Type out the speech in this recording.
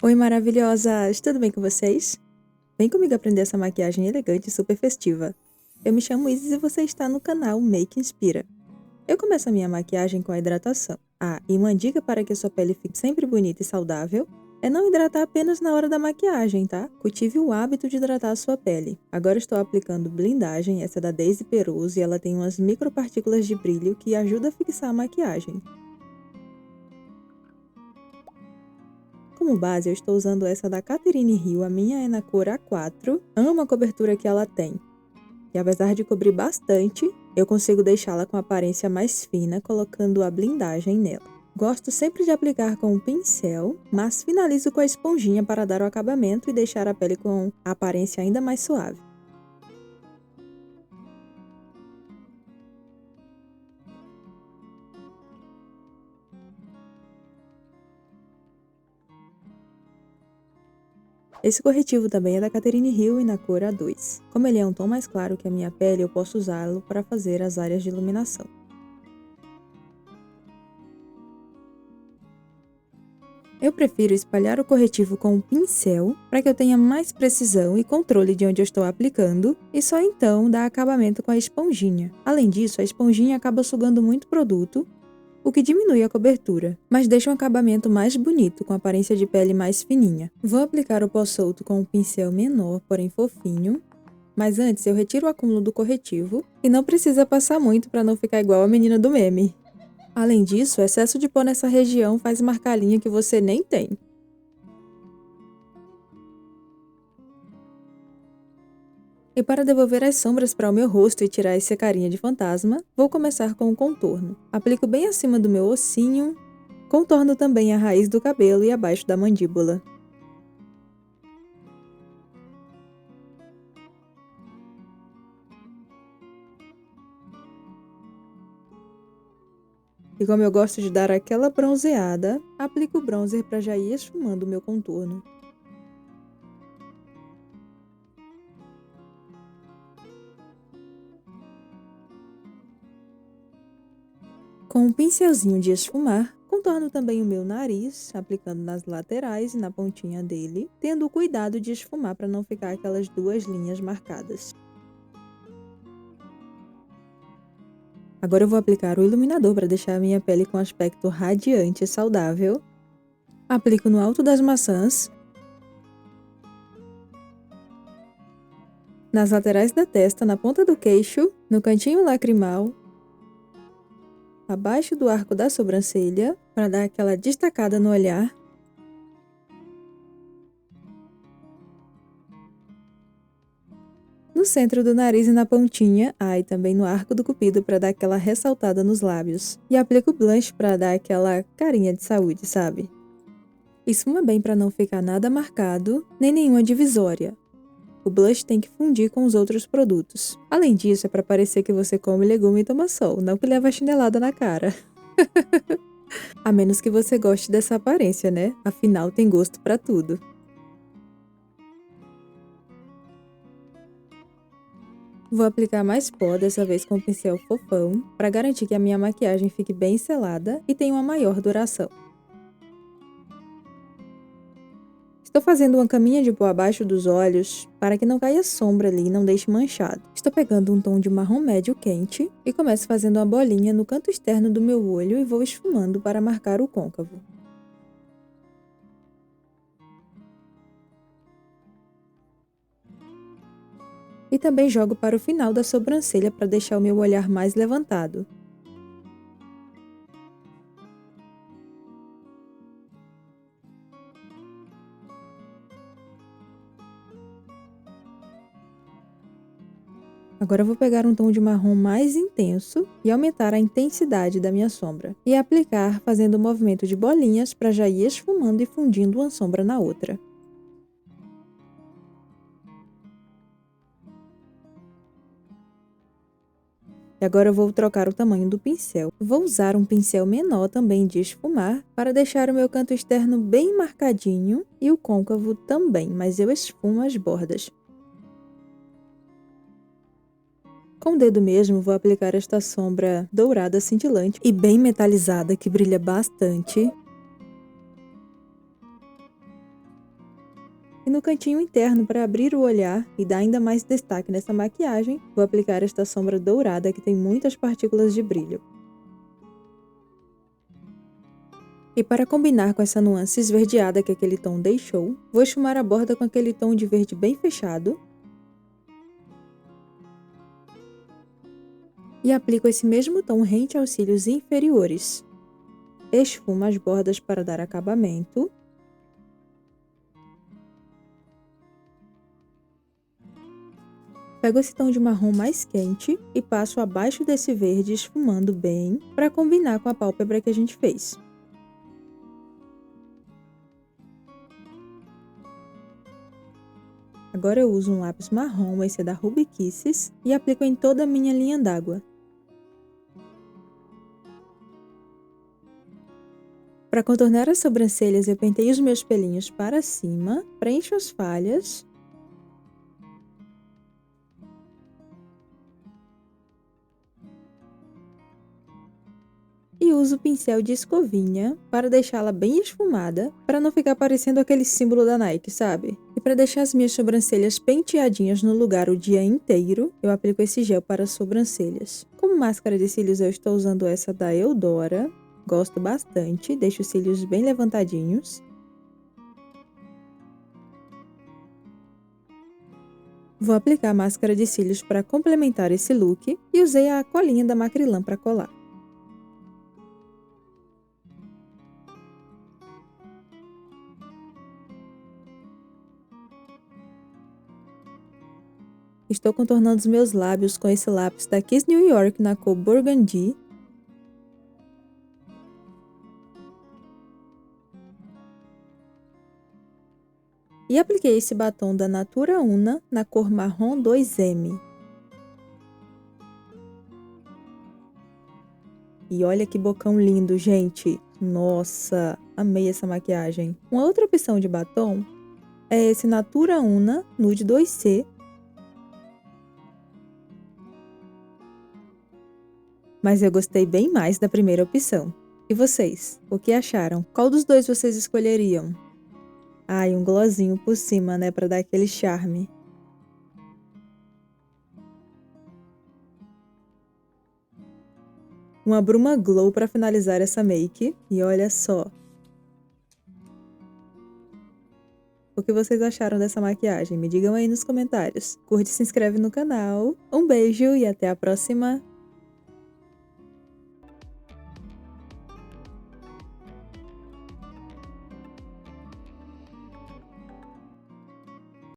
Oi, maravilhosas! Tudo bem com vocês? Vem comigo aprender essa maquiagem elegante e super festiva. Eu me chamo Isis e você está no canal Make Inspira. Eu começo a minha maquiagem com a hidratação. E uma dica para que sua pele fique sempre bonita e saudável é não hidratar apenas na hora da maquiagem, tá? Cultive o hábito de hidratar a sua pele. Agora estou aplicando blindagem, essa é da Daisy Perouse, e ela tem umas micropartículas de brilho que ajuda a fixar a maquiagem. Como base, eu estou usando essa da Catherine Hill, a minha é na cor A4. Amo a cobertura que ela tem. E apesar de cobrir bastante, eu consigo deixá-la com aparência mais fina, colocando a blindagem nela. Gosto sempre de aplicar com um pincel, mas finalizo com a esponjinha para dar o acabamento e deixar a pele com a aparência ainda mais suave. Esse corretivo também é da Catherine Hill e na cor A2. Como ele é um tom mais claro que a minha pele, eu posso usá-lo para fazer as áreas de iluminação. Eu prefiro espalhar o corretivo com um pincel para que eu tenha mais precisão e controle de onde eu estou aplicando e só então dar acabamento com a esponjinha. Além disso, a esponjinha acaba sugando muito produto, o que diminui a cobertura, mas deixa um acabamento mais bonito, com aparência de pele mais fininha. Vou aplicar o pó solto com um pincel menor, porém fofinho, mas antes eu retiro o acúmulo do corretivo e não precisa passar muito para não ficar igual a menina do meme. Além disso, o excesso de pó nessa região faz marcar linha que você nem tem. E para devolver as sombras para o meu rosto e tirar essa carinha de fantasma, vou começar com o contorno. Aplico bem acima do meu ossinho, contorno também a raiz do cabelo e abaixo da mandíbula. E como eu gosto de dar aquela bronzeada, aplico o bronzer para já ir esfumando o meu contorno. Com um pincelzinho de esfumar, contorno também o meu nariz, aplicando nas laterais e na pontinha dele, tendo o cuidado de esfumar para não ficar aquelas duas linhas marcadas. Agora eu vou aplicar o iluminador para deixar a minha pele com aspecto radiante e saudável. Aplico no alto das maçãs, nas laterais da testa, na ponta do queixo, no cantinho lacrimal, abaixo do arco da sobrancelha, para dar aquela destacada no olhar. No centro do nariz e na pontinha, e também no arco do cupido para dar aquela ressaltada nos lábios. E aplico blush para dar aquela carinha de saúde, sabe? Esfuma bem para não ficar nada marcado, nem nenhuma divisória. O blush tem que fundir com os outros produtos. Além disso, é para parecer que você come legume e toma sol, não que leva chinelada na cara. A menos que você goste dessa aparência, né? Afinal, tem gosto para tudo. Vou aplicar mais pó, dessa vez com o pincel fofão, para garantir que a minha maquiagem fique bem selada e tenha uma maior duração. Estou fazendo uma caminha de pó abaixo dos olhos para que não caia sombra ali e não deixe manchado. Estou pegando um tom de marrom médio quente e começo fazendo uma bolinha no canto externo do meu olho e vou esfumando para marcar o côncavo. E também jogo para o final da sobrancelha para deixar o meu olhar mais levantado. Agora eu vou pegar um tom de marrom mais intenso e aumentar a intensidade da minha sombra. E aplicar fazendo o movimento de bolinhas para já ir esfumando e fundindo uma sombra na outra. E agora eu vou trocar o tamanho do pincel. Vou usar um pincel menor também de esfumar para deixar o meu canto externo bem marcadinho e o côncavo também, mas eu esfumo as bordas. Com o dedo mesmo, vou aplicar esta sombra dourada cintilante e bem metalizada que brilha bastante. E no cantinho interno, para abrir o olhar e dar ainda mais destaque nessa maquiagem, vou aplicar esta sombra dourada que tem muitas partículas de brilho. E para combinar com essa nuance esverdeada que aquele tom deixou, vou esfumar a borda com aquele tom de verde bem fechado. E aplico esse mesmo tom rente aos cílios inferiores. Esfumo as bordas para dar acabamento. Pego esse tom de marrom mais quente e passo abaixo desse verde esfumando bem para combinar com a pálpebra que a gente fez. Agora eu uso um lápis marrom, esse é da Ruby Kisses, e aplico em toda a minha linha d'água. Para contornar as sobrancelhas, eu penteio os meus pelinhos para cima, preencho as falhas. E uso o pincel de escovinha para deixá-la bem esfumada, para não ficar parecendo aquele símbolo da Nike, sabe? E para deixar as minhas sobrancelhas penteadinhas no lugar o dia inteiro, eu aplico esse gel para as sobrancelhas. Como máscara de cílios, eu estou usando essa da Eudora. Gosto bastante, deixo os cílios bem levantadinhos. Vou aplicar a máscara de cílios para complementar esse look e usei a colinha da Macrylan para colar. Estou contornando os meus lábios com esse lápis da Kiss New York na cor Burgundy. E apliquei esse batom da Natura Una na cor marrom 2M. E olha que bocão lindo, gente! Nossa, amei essa maquiagem. Uma outra opção de batom é esse Natura Una Nude 2C. Mas eu gostei bem mais da primeira opção. E vocês? O que acharam? Qual dos dois vocês escolheriam? Ai, um glossinho por cima, né, pra dar aquele charme. Uma bruma glow pra finalizar essa make. E olha só. O que vocês acharam dessa maquiagem? Me digam aí nos comentários. Curte e se inscreve no canal. Um beijo e até a próxima!